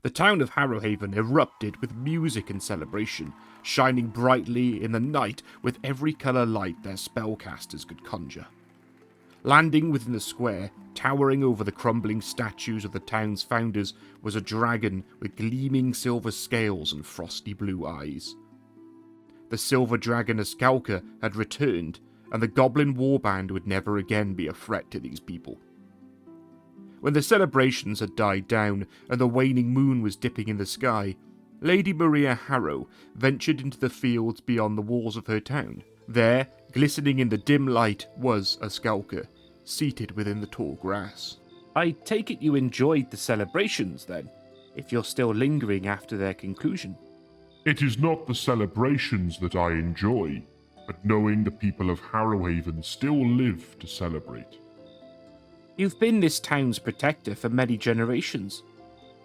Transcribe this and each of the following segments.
The town of Harrowhaven erupted with music and celebration, shining brightly in the night with every colour light their spellcasters could conjure. Landing within the square, towering over the crumbling statues of the town's founders, was a dragon with gleaming silver scales and frosty blue eyes. The silver dragon Ascalcer had returned, and the goblin warband would never again be a threat to these people. When the celebrations had died down and the waning moon was dipping in the sky, Lady Maria Harrow ventured into the fields beyond the walls of her town. There, glistening in the dim light, was Ascalcer, seated within the tall grass. I take it you enjoyed the celebrations, then, if you're still lingering after their conclusion. It is not the celebrations that I enjoy, but knowing the people of Harrowhaven still live to celebrate. You've been this town's protector for many generations.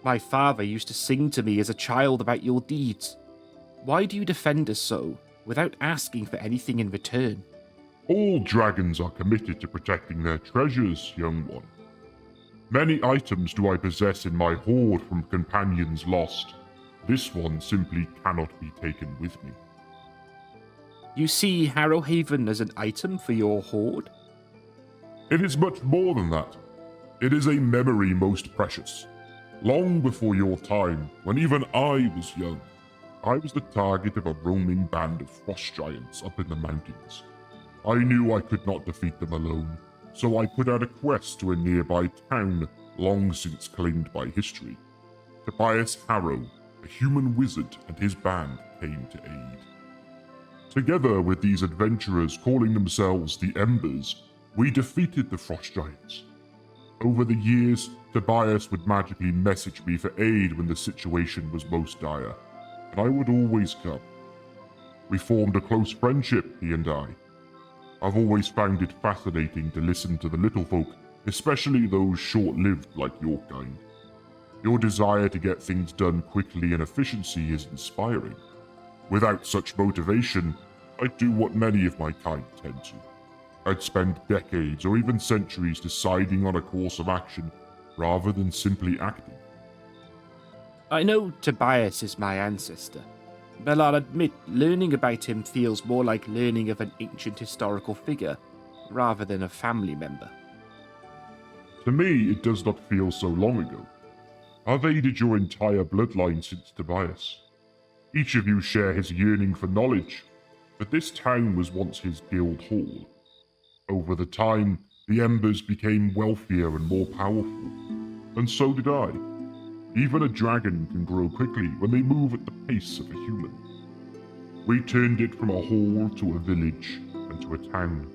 My father used to sing to me as a child about your deeds. Why do you defend us so, without asking for anything in return? All dragons are committed to protecting their treasures, young one. Many items do I possess in my hoard from companions lost. This one simply cannot be taken with me. You see Harrowhaven as an item for your hoard? It is much more than that. It is a memory most precious. Long before your time, when even I was young, I was the target of a roaming band of frost giants up in the mountains. I knew I could not defeat them alone, so I put out a quest to a nearby town long since claimed by history. Tobias Harrow, a human wizard, and his band came to aid. Together with these adventurers calling themselves the Embers, we defeated the frost giants. Over the years, Tobias would magically message me for aid when the situation was most dire, and I would always come. We formed a close friendship, he and I. I've always found it fascinating to listen to the little folk, especially those short-lived like your kind. Your desire to get things done quickly and efficiency is inspiring. Without such motivation, I'd do what many of my kind tend to. I'd spend decades or even centuries deciding on a course of action rather than simply acting. I know Tobias is my ancestor, but I'll admit learning about him feels more like learning of an ancient historical figure rather than a family member. To me, it does not feel so long ago. I've aided your entire bloodline since Tobias. Each of you share his yearning for knowledge, but this town was once his guild hall. Over the time, the Embers became wealthier and more powerful, and so did I. Even a dragon can grow quickly when they move at the pace of a human. We turned it from a hall to a village and to a town.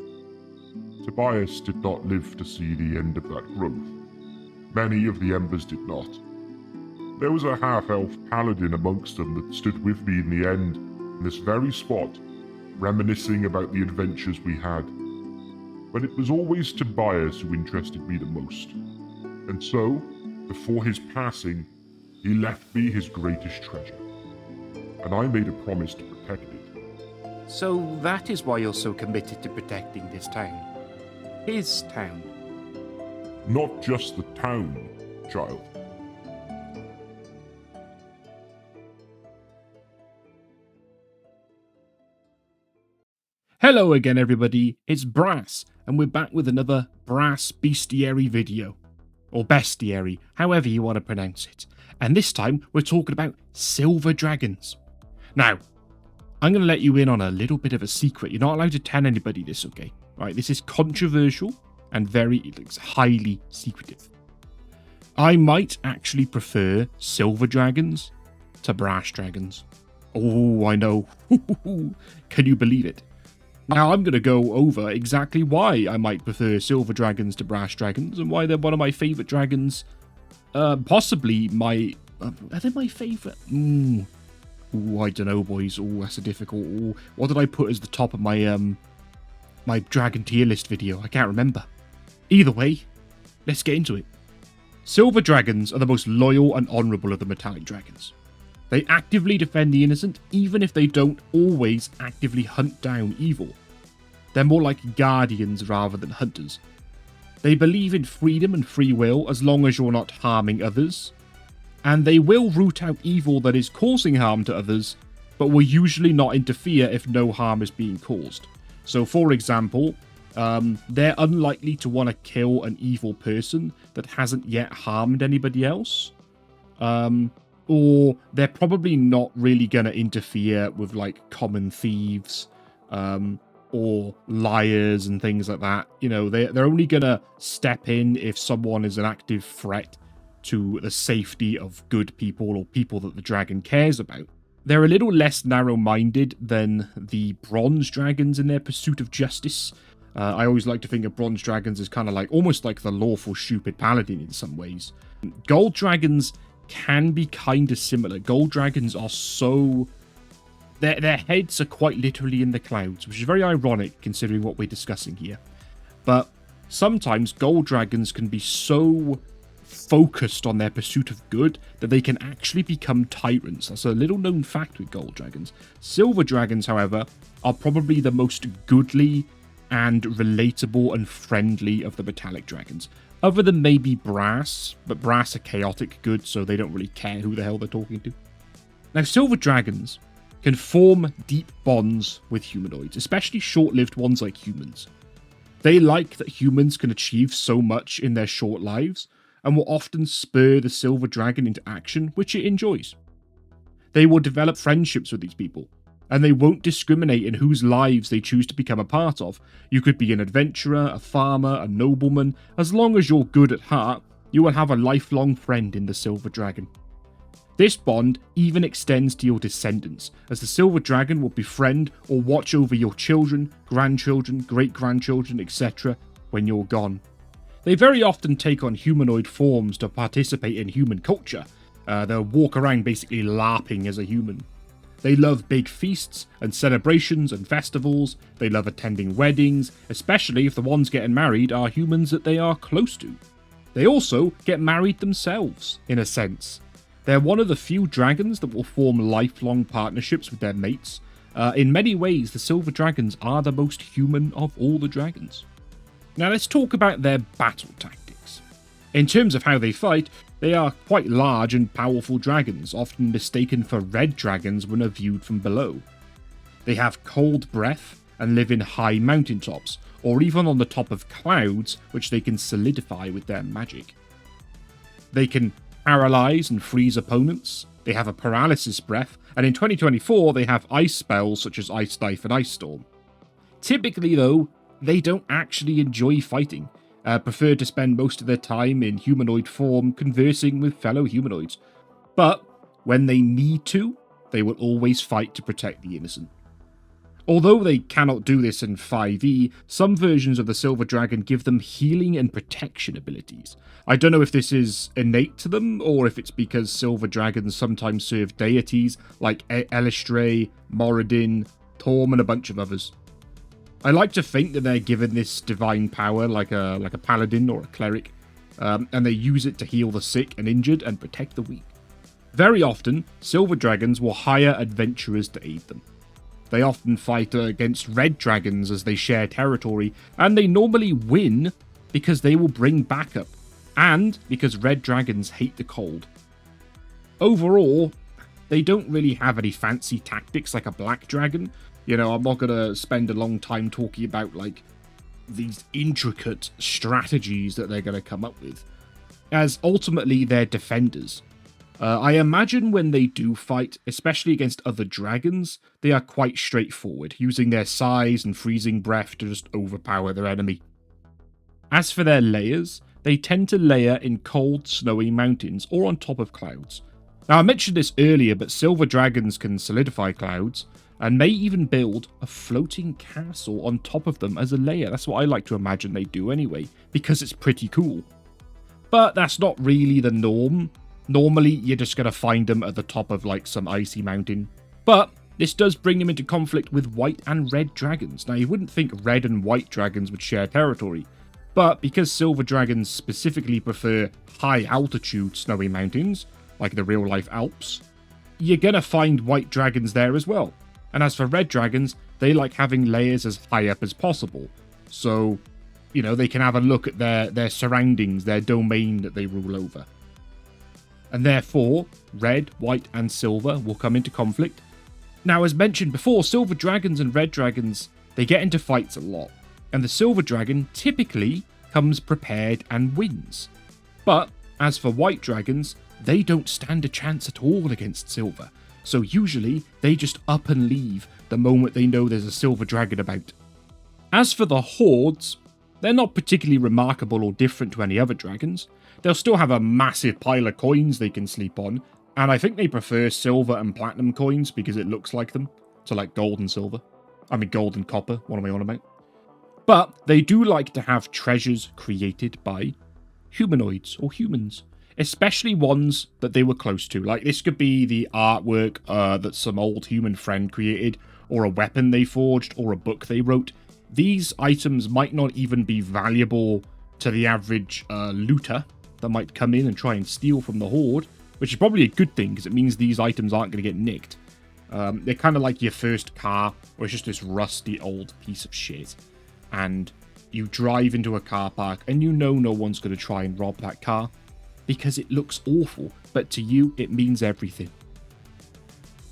Tobias did not live to see the end of that growth. Many of the Embers did not. There was a half-elf paladin amongst them that stood with me in the end, in this very spot, reminiscing about the adventures we had. But it was always Tobias who interested me the most. And so, before his passing, he left me his greatest treasure. And I made a promise to protect it. So that is why you're so committed to protecting this town. His town. Not just the town, child. Hello again everybody, it's Brass, and we're back with another Brass Bestiary video. Or Bestiary, however you want to pronounce it. And this time, we're talking about silver dragons. Now, I'm going to let you in on a little bit of a secret. You're not allowed to tell anybody this, okay? Right, this is controversial and it's highly secretive. I might actually prefer silver dragons to brass dragons. Oh, I know. Can you believe it? Now I'm going to go over exactly why I might prefer silver dragons to brass dragons and why they're one of my favourite dragons. Possibly my... are they my favourite? Ooh, I don't know, boys. Oh, that's a difficult... Ooh, what did I put as the top of my my dragon tier list video? I can't remember. Either way, let's get into it. Silver dragons are the most loyal and honourable of the metallic dragons. They actively defend the innocent, even if they don't always actively hunt down evil. They're more like guardians rather than hunters. They believe in freedom and free will as long as you're not harming others. and they will root out evil that is causing harm to others, but will usually not interfere if no harm is being caused. So, for example, they're unlikely to want to kill an evil person that hasn't yet harmed anybody else. Or they're probably not really going to interfere with, like, common thieves, or liars and things like that. You know, they're only going to step in if someone is an active threat to the safety of good people or people that the dragon cares about. They're a little less narrow-minded than the bronze dragons in their pursuit of justice. I always like to think of bronze dragons as kind of like, almost like the lawful stupid paladin in some ways. Gold dragons can be kind of similar. Gold dragons are so... Their heads are quite literally in the clouds, which is very ironic considering what we're discussing here. But sometimes gold dragons can be so focused on their pursuit of good that they can actually become tyrants. That's a little known fact with gold dragons. Silver dragons, however, are probably the most goodly and relatable and friendly of the metallic dragons. Other than maybe brass, but brass are chaotic good, so they don't really care who the hell they're talking to. Now, silver dragons can form deep bonds with humanoids, especially short-lived ones like humans. They like that humans can achieve so much in their short lives, and will often spur the silver dragon into action, which it enjoys. They will develop friendships with these people, and they won't discriminate in whose lives they choose to become a part of. You could be an adventurer, a farmer, a nobleman. As long as you're good at heart, you will have a lifelong friend in the silver dragon. This bond even extends to your descendants, as the silver dragon will befriend or watch over your children, grandchildren, great-grandchildren, etc. when you're gone. They very often take on humanoid forms to participate in human culture. They'll walk around basically LARPing as a human. They love big feasts and celebrations and festivals. They love attending weddings, especially if the ones getting married are humans that they are close to. They also get married themselves, in a sense. They're one of the few dragons that will form lifelong partnerships with their mates. In many ways, the silver dragons are the most human of all the dragons. Now let's talk about their battle tactics. In terms of how they fight, they are quite large and powerful dragons, often mistaken for red dragons when viewed from below. They have cold breath and live in high mountaintops, or even on the top of clouds, which they can solidify with their magic. They can paralyze and freeze opponents. They have a paralysis breath, and in 2024 they have ice spells such as Ice Knife and Ice Storm. Typically though, they don't actually enjoy fighting, prefer to spend most of their time in humanoid form conversing with fellow humanoids. But when they need to, they will always fight to protect the innocent. Although they cannot do this in 5e, some versions of the Silver Dragon give them healing and protection abilities. I don't know if this is innate to them, or if it's because Silver Dragons sometimes serve deities like Elistray, Moradin, Torm, and a bunch of others. I like to think that they're given this divine power like a paladin or a cleric, and they use it to heal the sick and injured and protect the weak. Very often, Silver Dragons will hire adventurers to aid them. They often fight against red dragons as they share territory, and they normally win because they will bring backup, and because red dragons hate the cold. Overall, they don't really have any fancy tactics like a black dragon. You know, I'm not going to spend a long time talking about, like, these intricate strategies that they're going to come up with, as ultimately they're defenders. I imagine when they do fight, especially against other dragons, they are quite straightforward, using their size and freezing breath to just overpower their enemy. As for their lairs, they tend to lair in cold, snowy mountains or on top of clouds. Now, I mentioned this earlier, but silver dragons can solidify clouds, and may even build a floating castle on top of them as a lair. That's what I like to imagine they do anyway, because it's pretty cool. But that's not really the norm. Normally, you're just going to find them at the top of, like, some icy mountain. But this does bring them into conflict with white and red dragons. Now, you wouldn't think red and white dragons would share territory, but because silver dragons specifically prefer high-altitude snowy mountains, like the real-life Alps, you're going to find white dragons there as well. And as for red dragons, they like having lairs as high up as possible. So, you know, they can have a look at their surroundings, their domain that they rule over. and therefore red, white, and silver will come into conflict. Now, as mentioned before, silver dragons and red dragons, they get into fights a lot, and the silver dragon typically comes prepared and wins. But as for white dragons, they don't stand a chance at all against silver, so usually they just up and leave the moment they know there's a silver dragon about. As for the Hoards, they're not particularly remarkable or different to any other dragons. They'll still have a massive pile of coins they can sleep on, and I think they prefer silver and platinum coins because it looks like them, to like gold and silver. I mean gold and copper, what am I on about? But they do like to have treasures created by humanoids or humans, especially ones that they were close to. Like this could be the artwork that some old human friend created, or a weapon they forged, or a book they wrote. These items might not even be valuable to the average looter that might come in and try and steal from the Horde, which is probably a good thing because it means these items aren't going to get nicked. They're kind of like your first car, where it's just this rusty old piece of shit. And you drive into a car park and you know no one's going to try and rob that car because it looks awful, but to you it means everything.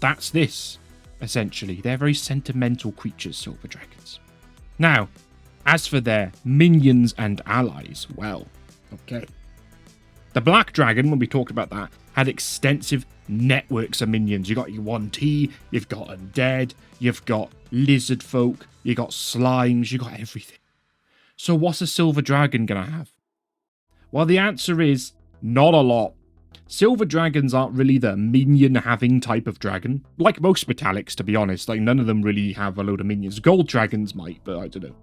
That's this, essentially. They're very sentimental creatures, silver dragons. Now, as for their minions and allies, well, okay. The black dragon, when we talked about that, had extensive networks of minions. You got your 1T, you've got undead, you've got lizard folk, you got slimes, you got everything. So what's a silver dragon gonna have? Well, the answer is not a lot. Silver dragons aren't really the minion-having type of dragon. Like most metallics, to be honest. Like, none of them really have a load of minions. Gold dragons might, but I don't know.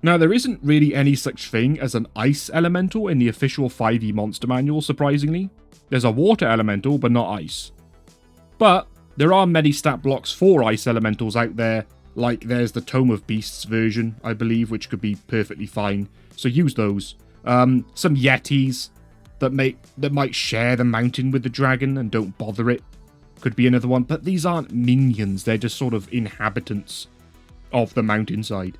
Now, there isn't really any such thing as an ice elemental in the official 5e monster manual, surprisingly. There's a water elemental, but not ice. But there are many stat blocks for ice elementals out there, like there's the Tome of Beasts version, I believe, which could be perfectly fine. So use those. Some yetis that might share the mountain with the dragon and don't bother it could be another one. But these aren't minions, they're just sort of inhabitants of the mountainside.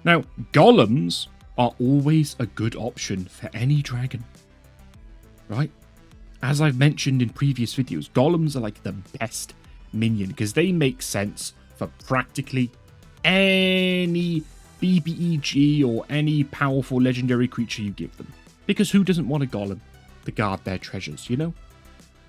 Now, golems are always a good option for any dragon, right? As I've mentioned in previous videos, golems are like the best minion because they make sense for practically any BBEG or any powerful legendary creature you give them. Because who doesn't want a golem to guard their treasures, you know?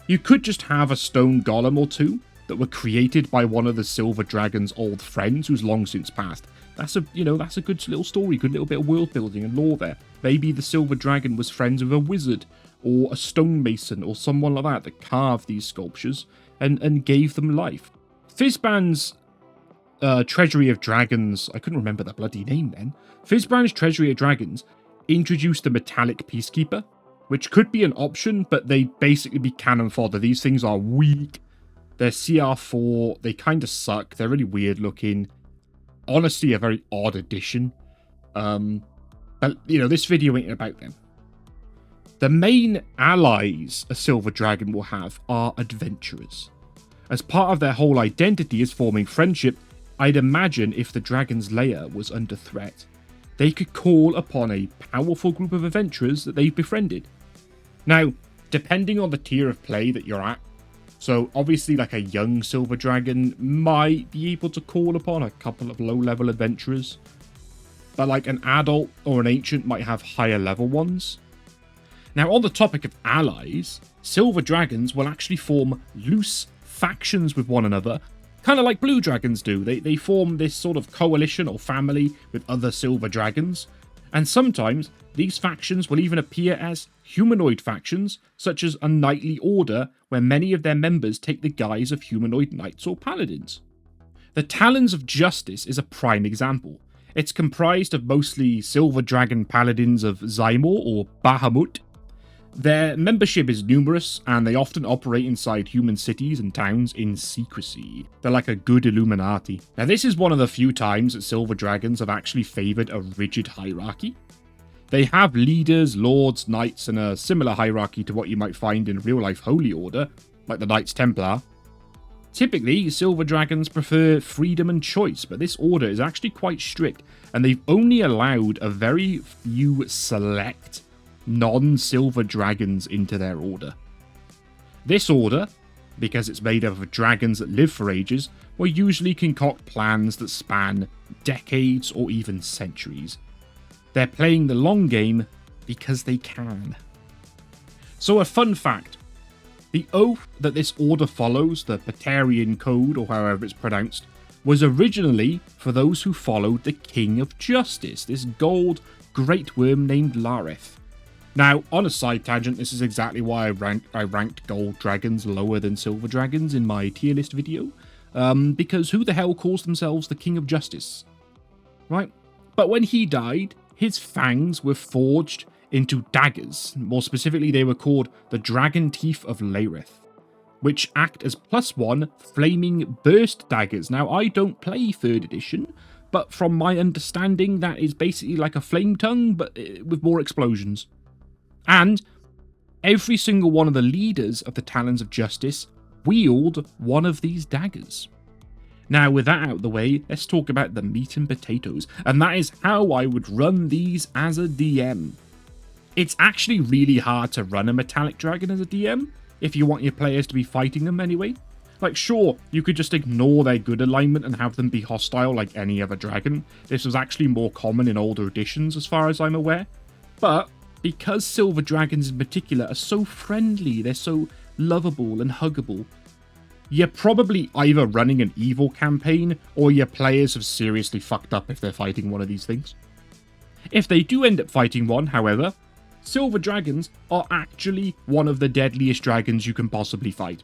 You could just have a stone golem or two that were created by one of the silver dragon's old friends who's long since passed. That's a good little story, good little bit of world building and lore there. Maybe the silver dragon was friends with a wizard or a stonemason or someone like that carved these sculptures and gave them life. Fizban's Treasury of Dragons, I couldn't remember the bloody name then. Fizban's Treasury of Dragons introduced the Metallic Peacekeeper, which could be an option, but they basically be cannon fodder. These things are weak. They're CR4, they kind of suck, they're really weird looking. Honestly, a very odd addition. But, you know, this video ain't about them. The main allies a silver dragon will have are adventurers. As part of their whole identity is forming friendship, I'd imagine if the dragon's lair was under threat, they could call upon a powerful group of adventurers that they've befriended. Now, depending on the tier of play that you're at, so obviously like a young silver dragon might be able to call upon a couple of low-level adventurers, but like an adult or an ancient might have higher level ones. Now, on the topic of allies, silver dragons will actually form loose factions with one another, kind of like blue dragons do. They form this sort of coalition or family with other silver dragons, and sometimes these factions will even appear as humanoid factions, such as a knightly order where many of their members take the guise of humanoid knights or paladins. The Talons of Justice is a prime example. It's comprised of mostly silver dragon paladins of Zymor or Bahamut. Their membership is numerous, and they often operate inside human cities and towns in secrecy. They're like a good Illuminati. Now, this is one of the few times that silver dragons have actually favoured a rigid hierarchy. They have leaders, lords, knights, and a similar hierarchy to what you might find in real-life Holy Order, like the Knights Templar. Typically, silver dragons prefer freedom and choice, but this order is actually quite strict, and they've only allowed a very few select non-silver dragons into their order. This order, because it's made up of dragons that live for ages, will usually concoct plans that span decades or even centuries. They're playing the long game because they can. So a fun fact, the oath that this order follows, the Bestiary Code or however it's pronounced, was originally for those who followed the King of Justice, this gold great worm named Lareth. Now, on a side tangent, this is exactly why I ranked gold dragons lower than silver dragons in my tier list video, because who the hell calls themselves the King of Justice, right? But when he died, his fangs were forged into daggers. More specifically, they were called the Dragon Teeth of Lareth, which act as +1 flaming burst daggers. Now, I don't play 3rd edition, but from my understanding, that is basically like a flame tongue, but with more explosions. And every single one of the leaders of the Talons of Justice wield one of these daggers. Now, with that out of the way, let's talk about the meat and potatoes, and that is how I would run these as a DM. It's actually really hard to run a metallic dragon as a DM, if you want your players to be fighting them anyway. Like, sure, you could just ignore their good alignment and have them be hostile like any other dragon. This was actually more common in older editions as far as I'm aware. But because silver dragons in particular are so friendly, they're so lovable and huggable, you're probably either running an evil campaign or your players have seriously fucked up if they're fighting one of these things. If they do end up fighting one, however, silver dragons are actually one of the deadliest dragons you can possibly fight.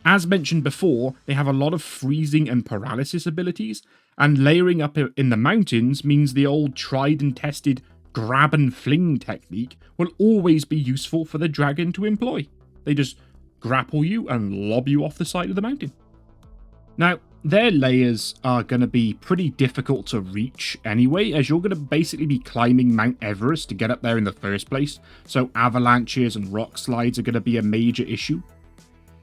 As mentioned before, they have a lot of freezing and paralysis abilities, and layering up in the mountains means the old tried and tested grab and fling technique will always be useful for the dragon to employ. They just grapple you and lob you off the side of the mountain. Now, their layers are going to be pretty difficult to reach anyway, as you're going to basically be climbing Mount Everest to get up there in the first place, so avalanches and rock slides are going to be a major issue.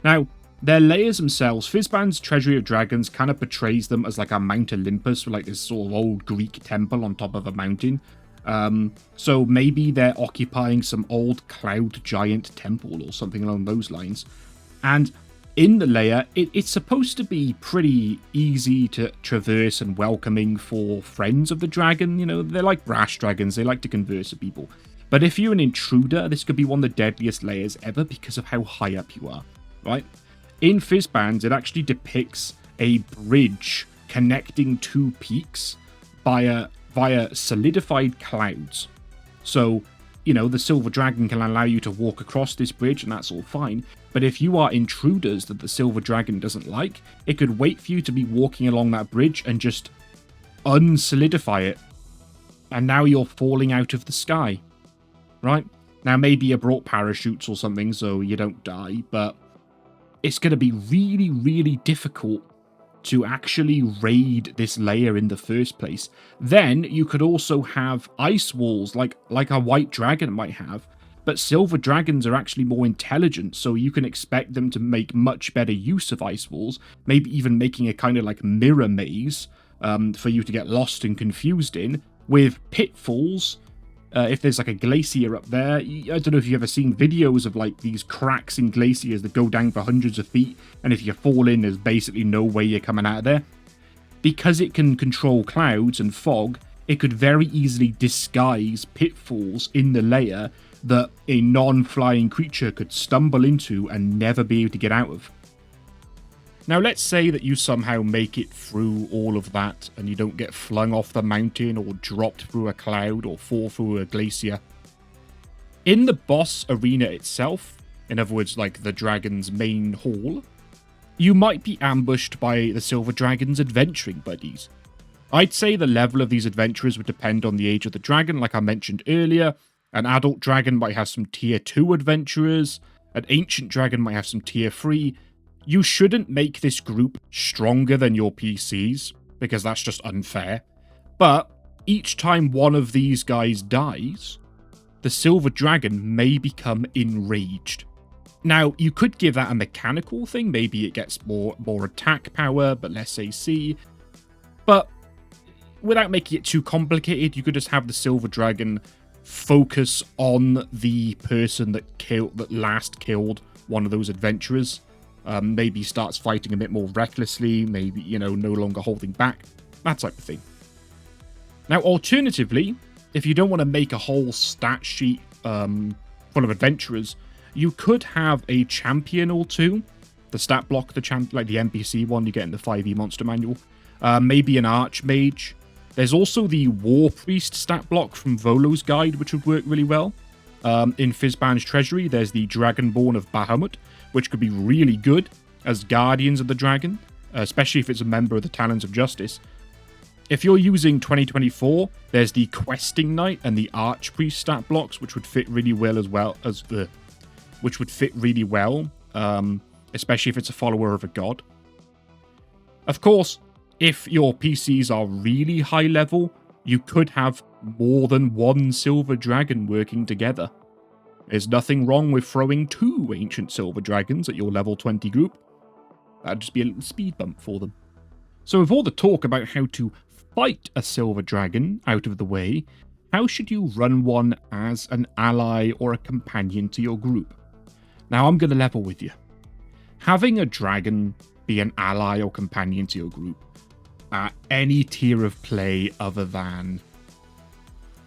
Now, their layers themselves, Fizban's Treasury of Dragons kind of portrays them as like a Mount Olympus, with like this sort of old Greek temple on top of a mountain. So maybe they're occupying some old cloud giant temple or something along those lines. And in the lair, it's supposed to be pretty easy to traverse and welcoming for friends of the dragon. You know, they're like brash dragons, they like to converse with people. But if you're an intruder, this could be one of the deadliest lairs ever because of how high up you are, right? In Fizban's, it actually depicts a bridge connecting two peaks via solidified clouds. So, you know, the silver dragon can allow you to walk across this bridge and that's all fine. But if you are intruders that the silver dragon doesn't like, it could wait for you to be walking along that bridge and just unsolidify it. And now you're falling out of the sky, right? Now, maybe you brought parachutes or something so you don't die, but it's going to be really, really difficult to actually raid this layer in the first place. Then you could also have ice walls like a white dragon might have, but silver dragons are actually more intelligent, so you can expect them to make much better use of ice walls, maybe even making a kind of like mirror maze for you to get lost and confused in, with pitfalls. If there's like a glacier up there, I don't know if you've ever seen videos of like these cracks in glaciers that go down for hundreds of feet, and if you fall in, there's basically no way you're coming out of there. Because it can control clouds and fog, it could very easily disguise pitfalls in the layer that a non-flying creature could stumble into and never be able to get out of. Now, let's say that you somehow make it through all of that and you don't get flung off the mountain or dropped through a cloud or fall through a glacier. In the boss arena itself, in other words, like the dragon's main hall, you might be ambushed by the silver dragon's adventuring buddies. I'd say the level of these adventurers would depend on the age of the dragon, like I mentioned earlier. An adult dragon might have some tier 2 adventurers, an ancient dragon might have some tier 3, You shouldn't make this group stronger than your PCs, because that's just unfair. But each time one of these guys dies, the silver dragon may become enraged. Now, you could give that a mechanical thing, maybe it gets more attack power, but less AC. But without making it too complicated, you could just have the silver dragon focus on the person that last killed one of those adventurers. Maybe starts fighting a bit more recklessly, maybe, no longer holding back, that type of thing. Now, alternatively, if you don't want to make a whole stat sheet full of adventurers, you could have a champion or two. The stat block, like the NPC one you get in the 5e monster manual. Maybe an archmage. There's also the war priest stat block from Volo's guide, which would work really well. In Fizban's treasury, there's the Dragonborn of Bahamut, which could be really good as guardians of the dragon, especially if it's a member of the Talons of Justice. If you're using 2024, there's the Questing Knight and the Archpriest stat blocks, which would fit really well especially if it's a follower of a god. Of course, if your PCs are really high level, you could have more than one silver dragon working together. There's nothing wrong with throwing 2 ancient silver dragons at your level 20 group. That'd just be a little speed bump for them. So with all the talk about how to fight a silver dragon out of the way, how should you run one as an ally or a companion to your group? Now I'm going to level with you. Having a dragon be an ally or companion to your group at any tier of play other than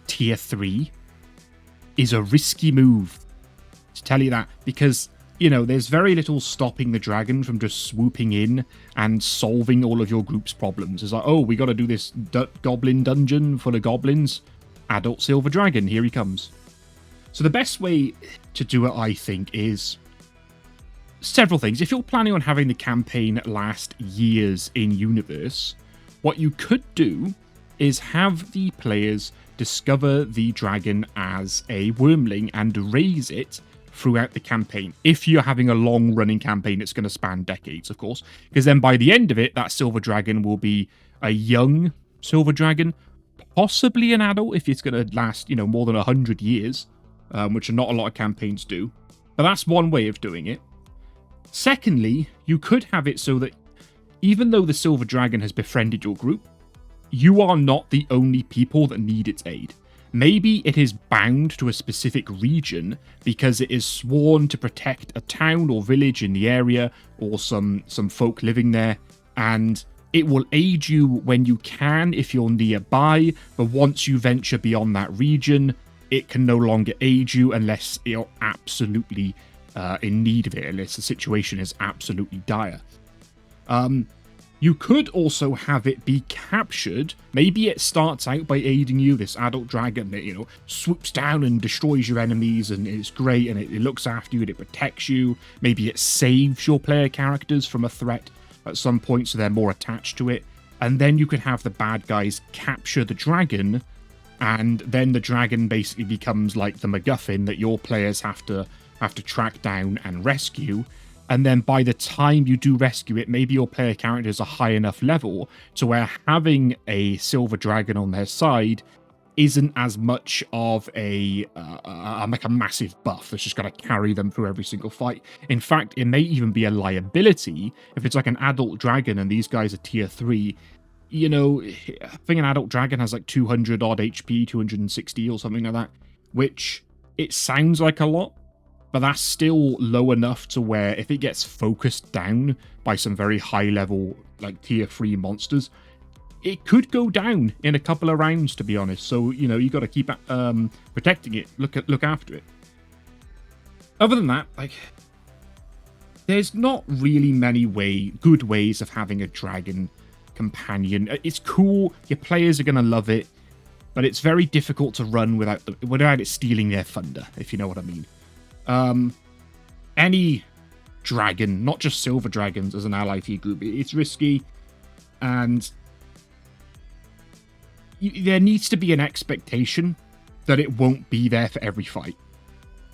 tier 3 is a risky move. To tell you that, because, there's very little stopping the dragon from just swooping in and solving all of your group's problems. It's like, oh, we got to do this goblin dungeon full of goblins. Adult silver dragon, here he comes. So the best way to do it, I think, is several things. If you're planning on having the campaign last years in universe, what you could do is have the players discover the dragon as a wormling and raise it throughout the campaign. If you're having a long running campaign, it's going to span decades, of course, because then by the end of it, that silver dragon will be a young silver dragon, possibly an adult if it's going to last, more than 100 years, which not a lot of campaigns do. But that's one way of doing it. Secondly, you could have it so that even though the silver dragon has befriended your group, you are not the only people that need its aid. Maybe it is bound to a specific region because it is sworn to protect a town or village in the area or some folk living there, and it will aid you when you can if you're nearby, but once you venture beyond that region, it can no longer aid you unless you're absolutely in need of it, unless the situation is absolutely dire. You could also have it be captured. Maybe it starts out by aiding you, this adult dragon that, swoops down and destroys your enemies, and it's great, and it looks after you, and it protects you. Maybe it saves your player characters from a threat at some point, so they're more attached to it. And then you could have the bad guys capture the dragon, and then the dragon basically becomes like the MacGuffin that your players have to track down and rescue. And then by the time you do rescue it, maybe your player characters are high enough level to where having a silver dragon on their side isn't as much of a massive buff that's just going to carry them through every single fight. In fact, it may even be a liability if it's like an adult dragon and these guys are tier 3. I think an adult dragon has like 200 odd HP, 260 or something like that, which it sounds like a lot, but that's still low enough to where if it gets focused down by some very high level, like tier 3 monsters, it could go down in a couple of rounds, to be honest. So, you got to keep protecting it, look after it. Other than that, there's not really many good ways of having a dragon companion. It's cool, your players are going to love it, but it's very difficult to run without it stealing their thunder, if you know what I mean. Any dragon, not just silver dragons, as an ally to your group, it's risky, and there needs to be an expectation that it won't be there for every fight.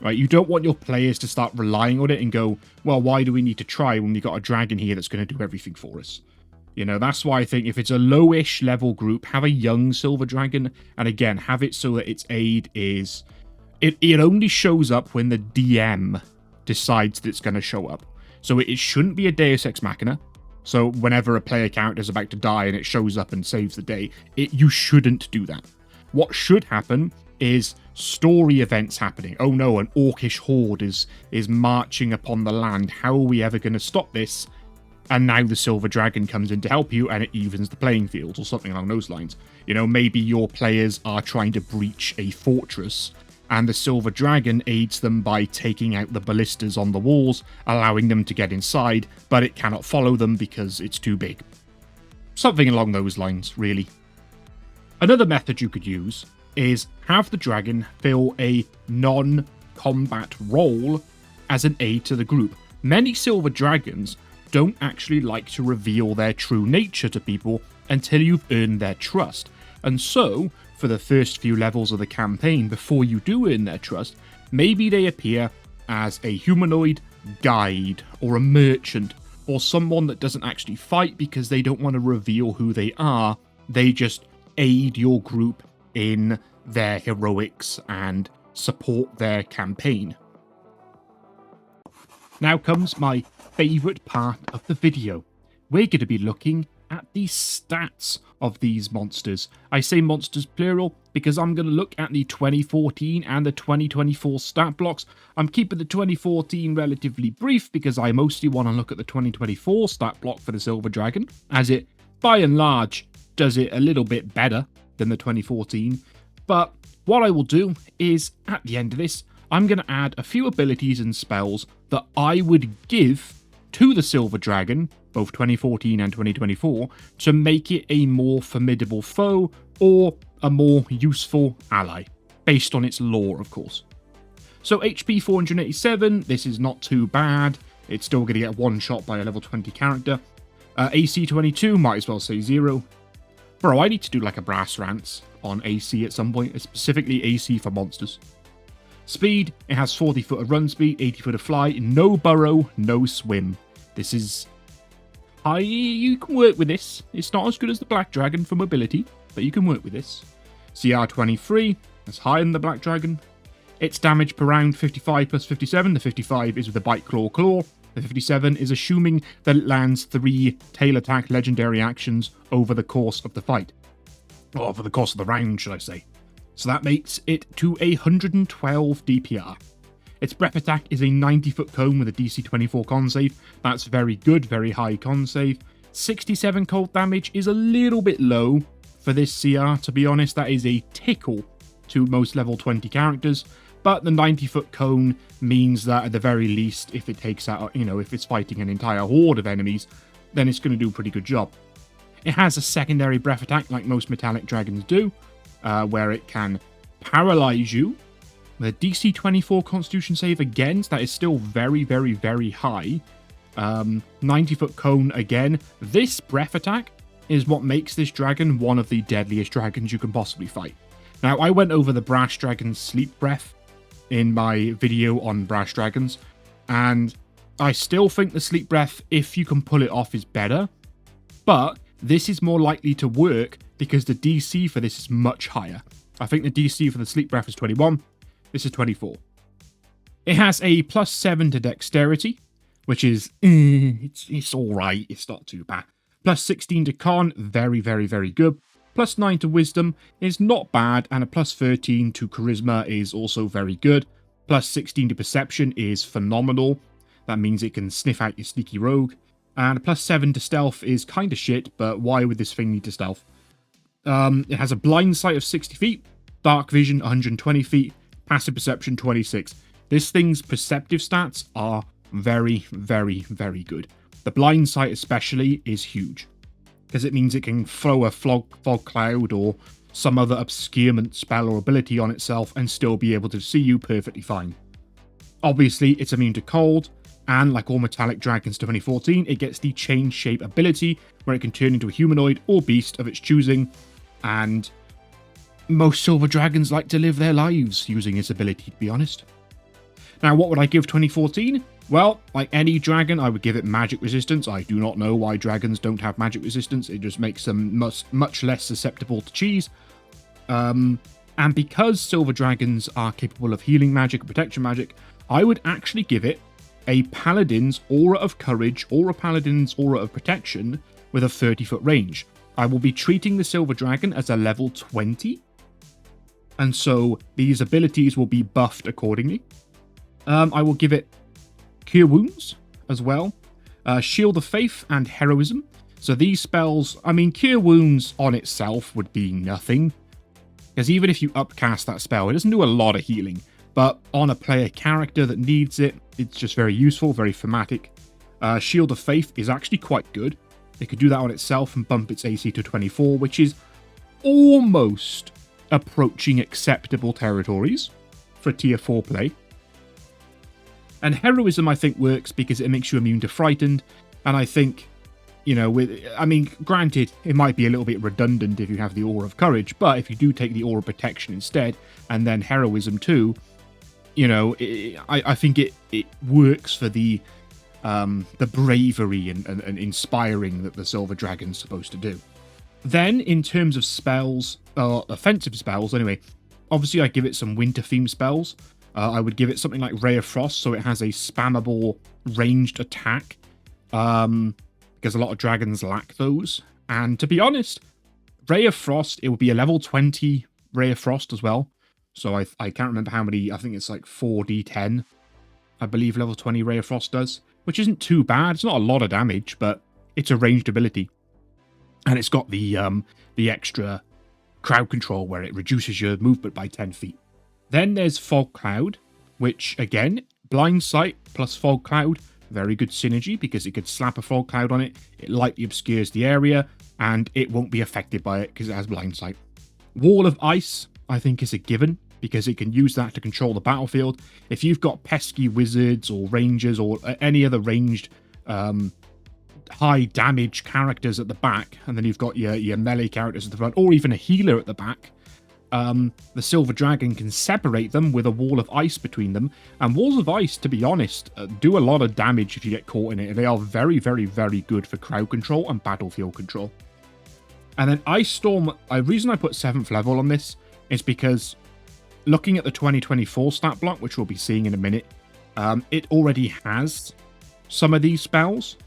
Right? You don't want your players to start relying on it and go, well, why do we need to try when we got a dragon here that's going to do everything for us? That's why I think if it's a lowish level group, have a young silver dragon, and again, have it so that its aid is... It only shows up when the DM decides that it's going to show up. So it shouldn't be a Deus Ex Machina. So whenever a player character is about to die and it shows up and saves the day, you shouldn't do that. What should happen is story events happening. Oh no, an orcish horde is marching upon the land. How are we ever going to stop this? And now the Silver Dragon comes in to help you, and it evens the playing field, or something along those lines. You know, maybe your players are trying to breach a fortress, and the Silver Dragon aids them by taking out the ballistas on the walls, allowing them to get inside, but it cannot follow them because it's too big. Something along those lines, really. Another method you could use is have the dragon fill a non-combat role as an aid to the group. Many Silver Dragons don't actually like to reveal their true nature to people until you've earned their trust. And so, for the first few levels of the campaign, before you do earn their trust, maybe they appear as a humanoid guide or a merchant or someone that doesn't actually fight because they don't want to reveal who they are. They just aid your group in their heroics and support their campaign. Now comes my favourite part of the video. We're going to be looking at the stats of these monsters. I say monsters plural because I'm going to look at the 2014 and the 2024 stat blocks. I'm keeping the 2014 relatively brief because I mostly want to look at the 2024 stat block for the Silver Dragon, as it, by and large, does it a little bit better than the 2014. But what I will do is, at the end of this, I'm going to add a few abilities and spells that I would give to the Silver Dragon, both 2014 and 2024, to make it a more formidable foe or a more useful ally, based on its lore, of course. So HP 487, this is not too bad. It's still going to get one shot by a level 20 character. AC 22, might as well say 0. Bro, I need to do like a brass rants on AC at some point, specifically AC for monsters. Speed, it has 40 foot of run speed, 80 foot of fly, no burrow, no swim. This is high, you can work with this. It's not as good as the Black Dragon for mobility, but you can work with this. CR 23, that's higher than the Black Dragon. Its damage per round, 55 plus 57. The 55 is with the Bite Claw Claw. The 57 is assuming that it lands 3 tail attack legendary actions over the course of the fight. Or over the course of the round, should I say. So that makes it to 112 DPR. Its breath attack is a 90-foot cone with a DC 24 con save. That's very good, very high con save. 67 cold damage is a little bit low for this CR, to be honest. That is a tickle to most level 20 characters. But the 90-foot cone means that at the very least, if it takes out, if it's fighting an entire horde of enemies, then it's going to do a pretty good job. It has a secondary breath attack like most metallic dragons do, where it can paralyze you. The DC 24 Constitution save again, that is still very, very, very high. 90-foot cone again. This breath attack is what makes this dragon one of the deadliest dragons you can possibly fight. Now, I went over the Brass Dragon's Sleep Breath in my video on Brass Dragons, and I still think the Sleep Breath, if you can pull it off, is better. But this is more likely to work because the DC for this is much higher. I think the DC for the Sleep Breath is 21. This is 24. It has a +7 to Dexterity, which is, it's alright, it's not too bad. +16 to Con, very, very, very good. +9 to Wisdom is not bad, and a +13 to Charisma is also very good. +16 to Perception is phenomenal. That means it can sniff out your sneaky rogue. And a +7 to Stealth is kind of shit, but why would this thing need to stealth? It has a blind sight of 60 feet, dark vision 120 feet, passive perception 26. This thing's perceptive stats are very, very, very good. The blind sight especially is huge, because it means it can throw a fog cloud or some other obscurement spell or ability on itself and still be able to see you perfectly fine. Obviously, it's immune to cold, and like all metallic dragons 2014, it gets the change shape ability, where it can turn into a humanoid or beast of its choosing, and most silver dragons like to live their lives using its ability, to be honest. Now, what would I give 2014? Well, like any dragon, I would give it magic resistance. I do not know why dragons don't have magic resistance. It just makes them much less susceptible to cheese. And because silver dragons are capable of healing magic and protection magic, I would actually give it a Paladin's Aura of Courage or a Paladin's Aura of Protection with a 30-foot range. I will be treating the silver dragon as a level 20. and so these abilities will be buffed accordingly. I will give it Cure Wounds as well, Shield of Faith, and Heroism. So these spells, I mean, Cure Wounds on itself would be nothing, because even if you upcast that spell, it doesn't do a lot of healing. But on a player character that needs it, it's just very useful, very thematic. Shield of Faith is actually quite good. It could do that on itself and bump its AC to 24, which is almost approaching acceptable territories for tier 4 play. And Heroism, I think, works because it makes you immune to Frightened, and I think, granted, it might be a little bit redundant if you have the Aura of Courage, but if you do take the Aura of Protection instead, and then Heroism too, I think it works for the bravery and inspiring that the Silver Dragon's supposed to do. Then, in terms of spells, offensive spells anyway, obviously I give it some winter-themed spells. I would give it something like Ray of Frost, so it has a spammable ranged attack, because a lot of dragons lack those. And to be honest, Ray of Frost, it would be a level 20 Ray of Frost as well. So I can't remember how many, I think it's like 4d10, I believe level 20 Ray of Frost does, which isn't too bad. It's not a lot of damage, but it's a ranged ability. And it's got the extra crowd control where it reduces your movement by 10 feet. Then there's Fog Cloud, which again, Blind Sight plus Fog Cloud, very good synergy because it could slap a Fog Cloud on it, it lightly obscures the area, and it won't be affected by it because it has Blind Sight. Wall of Ice, I think, is a given because it can use that to control the battlefield. If you've got pesky wizards or rangers or any other ranged high damage characters at the back, and then you've got your melee characters at the front, or even a healer at the back, the Silver Dragon can separate them with a wall of ice between them. And walls of ice, to be honest, do a lot of damage if you get caught in it. They are very, very, very good for crowd control and battlefield control. And then Ice Storm, the reason I put 7th level on this is because looking at the 2024 stat block, which we'll be seeing in a minute, it already has some of these spells,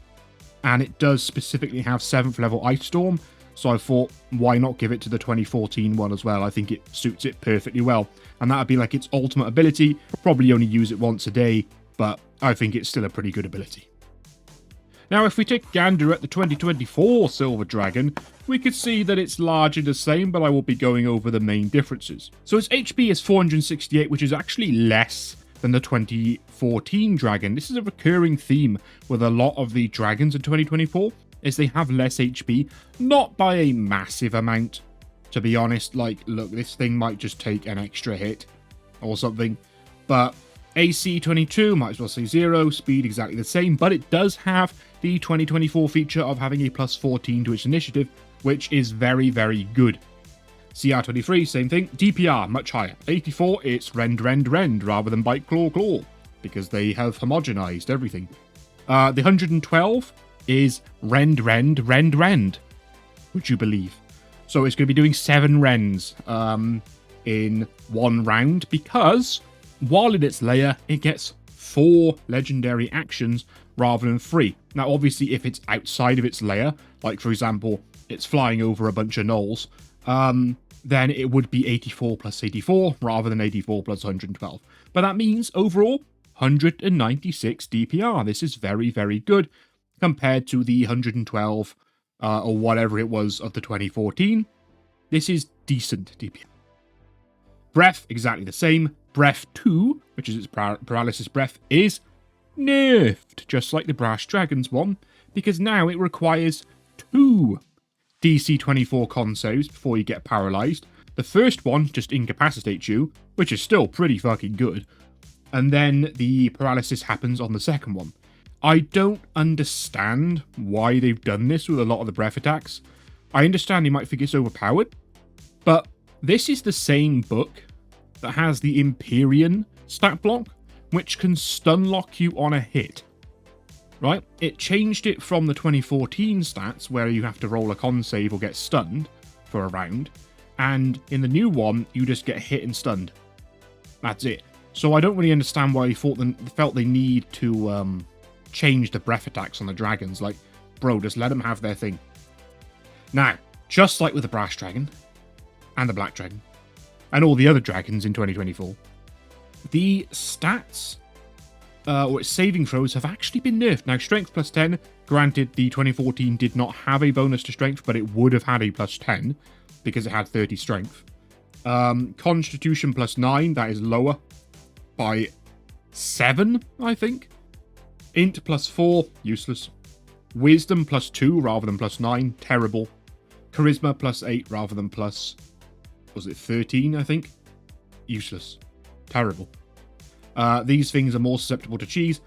and it does specifically have 7th level Ice Storm. So I thought, why not give it to the 2014 one as well? I think it suits it perfectly well. And that would be like its ultimate ability. Probably only use it once a day, but I think it's still a pretty good ability. Now, if we take a gander at the 2024 Silver Dragon, we could see that it's largely the same, but I will be going over the main differences. So its HP is 468, which is actually less than the 2014 Dragon. This is a recurring theme with a lot of the dragons in 2024. Is they have less HP, not by a massive amount, to be honest. Like, look, this thing might just take an extra hit or something, but AC 22, might as well say 0, speed exactly the same, but it does have the 2024 feature of having a plus 14 to its initiative, which is very, very good. CR 23, same thing. DPR, much higher. 84, it's rend rather than bite claw, because they have homogenized everything. The 112 is rend, would you believe? So it's going to be doing 7 rends in one round, because while in its lair, it gets 4 legendary actions rather than 3. Now, obviously, if it's outside of its lair, like, for example, it's flying over a bunch of gnolls, then it would be 84 plus 84 rather than 84 plus 112. But that means, overall, 196 DPR. This is very, very good compared to the 112 or whatever it was of the 2014. This is decent DPR. Breath, exactly the same. Breath 2, which is its paralysis breath, is nerfed, just like the Brass Dragons one, because now it requires 2 DC 24 con saves before you get paralyzed. The first one just incapacitates you, which is still pretty fucking good, and then the paralysis happens on the second one. I don't understand why they've done this with a lot of the breath attacks. I understand you might think it's overpowered, but this is the same book that has the Empyrean stat block, which can stun lock you on a hit. Right? It changed it from the 2014 stats, where you have to roll a con save or get stunned for a round, and in the new one, you just get hit and stunned. That's it. So I don't really understand why they felt they need to change the breath attacks on the dragons. Like, bro, just let them have their thing. Now, just like with the Brass Dragon and the Black Dragon, and all the other dragons in 2024. The stats, or its saving throws, have actually been nerfed. Now, strength plus 10, granted, the 2014 did not have a bonus to strength, but it would have had a plus 10 because it had 30 strength. Constitution plus 9, that is lower by 7, I think. Int plus 4, useless. Wisdom plus 2 rather than plus 9, terrible. Charisma plus 8 rather than plus, was it 13, I think? Useless. Terrible. These things are more susceptible to cheese.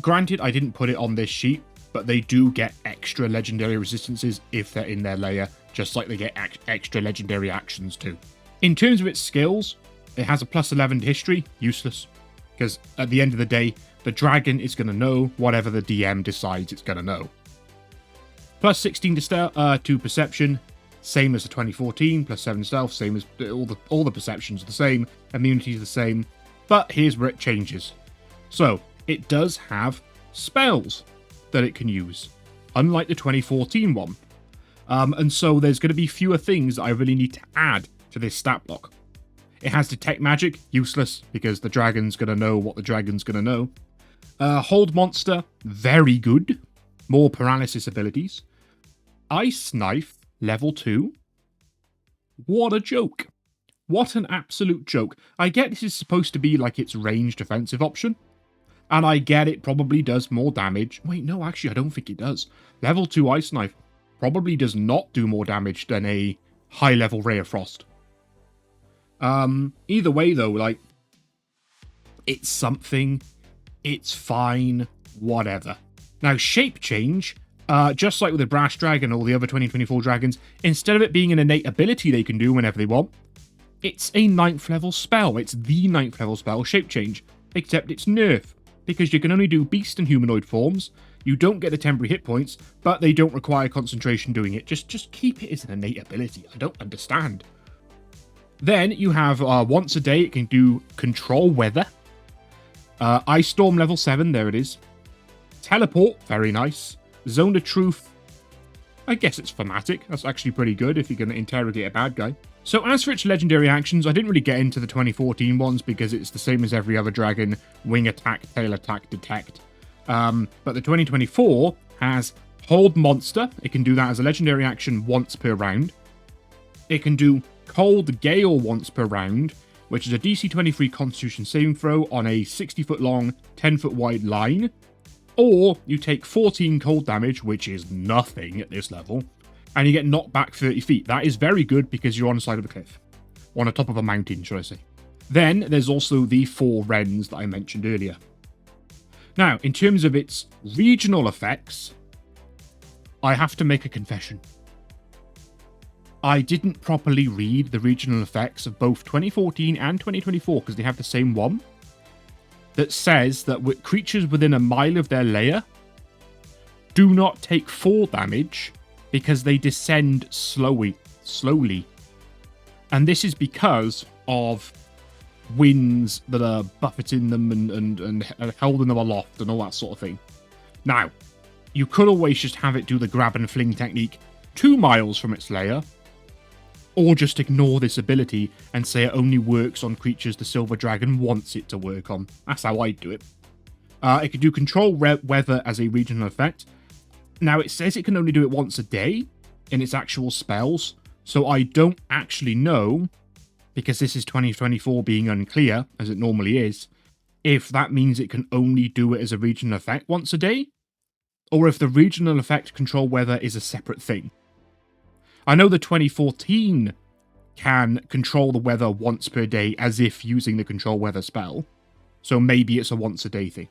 Granted, I didn't put it on this sheet, but they do get extra legendary resistances if they're in their lair, just like they get extra legendary actions too. In terms of its skills, it has a plus 11 to history, useless. Because at the end of the day, the dragon is going to know whatever the DM decides it's going to know. Plus 16 to perception, same as the 2014, plus 7 stealth, same as all the perceptions are the same, immunity is the same, but here's where it changes. So, it does have spells that it can use, unlike the 2014 one. And so there's going to be fewer things that I really need to add to this stat block. It has detect magic, useless, because the dragon's going to know what the dragon's going to know. Hold monster, very good. More paralysis abilities. Ice knife, level 2. What a joke. What an absolute joke. I get this is supposed to be like its ranged defensive option. And I get it probably does more damage. Wait, no, actually, I don't think it does. Level 2 ice knife probably does not do more damage than a high level ray of frost. Either way, though, like, it's something, it's fine, whatever. Now, shape change, just like with the Brass Dragon or all the other 2024 dragons, instead of it being an innate ability they can do whenever they want, it's a 9th level spell. It's the 9th level spell, shape change, except it's nerf, because you can only do beast and humanoid forms, you don't get the temporary hit points, but they don't require concentration doing it. Just keep it as an innate ability. I don't understand. Then you have once a day, it can do control weather. Ice Storm level 7, there it is. Teleport, very nice. Zone of Truth, I guess it's thematic. That's actually pretty good if you're going to interrogate a bad guy. So as for its legendary actions, I didn't really get into the 2014 ones because it's the same as every other dragon. Wing attack, tail attack, detect. But the 2024 has Hold Monster. It can do that as a legendary action once per round. It can do Cold Gale once per round, which is a DC 23 Constitution saving throw on a 60-foot long, 10-foot wide line. Or you take 14 cold damage, which is nothing at this level, and you get knocked back 30 feet. That is very good because you're on the side of a cliff. On the top of a mountain, should I say. Then there's also the 4 Wrens that I mentioned earlier. Now, in terms of its regional effects, I have to make a confession. I didn't properly read the regional effects of both 2014 and 2024 because they have the same one that says that with creatures within a mile of their lair do not take fall damage because they descend slowly. And this is because of winds that are buffeting them and holding them aloft and all that sort of thing. Now, you could always just have it do the grab and fling technique 2 miles from its lair, or just ignore this ability and say it only works on creatures the Silver Dragon wants it to work on. That's how I'd do it. It can do control weather as a regional effect. Now, it says it can only do it once a day in its actual spells, so I don't actually know, because this is 2024 being unclear, as it normally is, if that means it can only do it as a regional effect once a day, or if the regional effect control weather is a separate thing. I know the 2014 can control the weather once per day as if using the control weather spell, so maybe it's a once a day thing.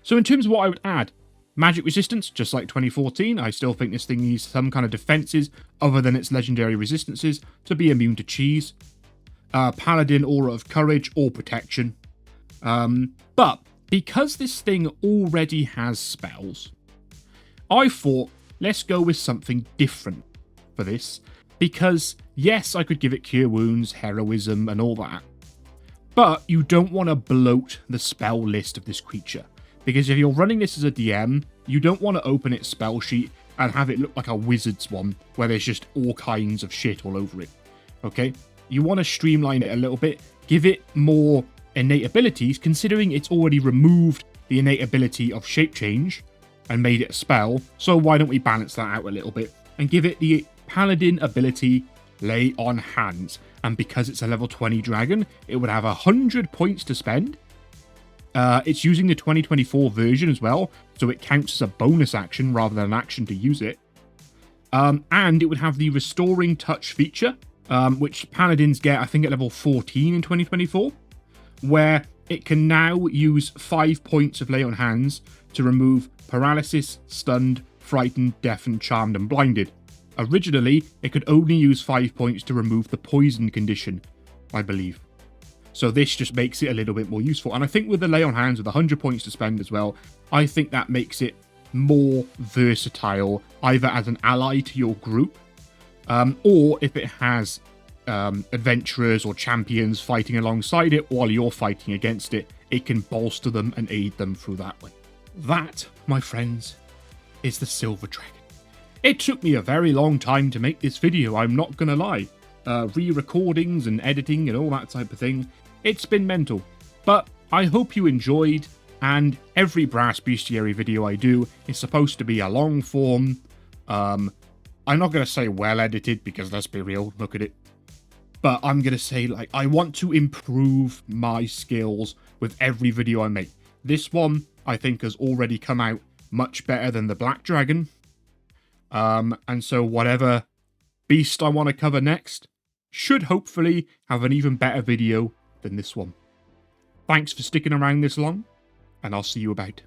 So in terms of what I would add, magic resistance, just like 2014, I still think this thing needs some kind of defenses other than its legendary resistances to be immune to cheese. Paladin Aura of Courage or Protection. But because this thing already has spells, I thought, let's go with something different for this. Because, yes, I could give it Cure Wounds, Heroism, and all that. But you don't want to bloat the spell list of this creature. Because if you're running this as a DM, you don't want to open its spell sheet and have it look like a wizard's one, where there's just all kinds of shit all over it. Okay? you want to streamline it a little bit, give it more innate abilities, considering it's already removed the innate ability of shape change and made it a spell. So why don't we balance that out a little bit and give it the paladin ability Lay on Hands. And because it's a level 20 dragon, it would have 100 points to spend. It's using the 2024 version as well, so it counts as a bonus action rather than an action to use it. And it would have the Restoring Touch feature, which paladins get, I think, at level 14 in 2024, where it can now use 5 points of Lay on Hands to remove paralysis, stunned, frightened, deafened, charmed, and blinded. Originally, it could only use 5 points to remove the poison condition, I believe. So this just makes it a little bit more useful. And I think with the Lay on Hands with 100 points to spend as well, I think that makes it more versatile, either as an ally to your group, or if it has adventurers or champions fighting alongside it while you're fighting against it, it can bolster them and aid them through that way. That, my friends, is the Silver Dragon. It took me a very long time to make this video, I'm not gonna lie. Re-recordings and editing and all that type of thing. It's been mental. But I hope you enjoyed, and every Brass Bestiary video I do is supposed to be a long form. I'm not gonna say well edited, because let's be real, look at it. But I'm gonna say, like, I want to improve my skills with every video I make. This one, I think, has already come out much better than the Black Dragon. And so whatever beast I want to cover next should hopefully have an even better video than this one. Thanks for sticking around this long, and I'll see you about.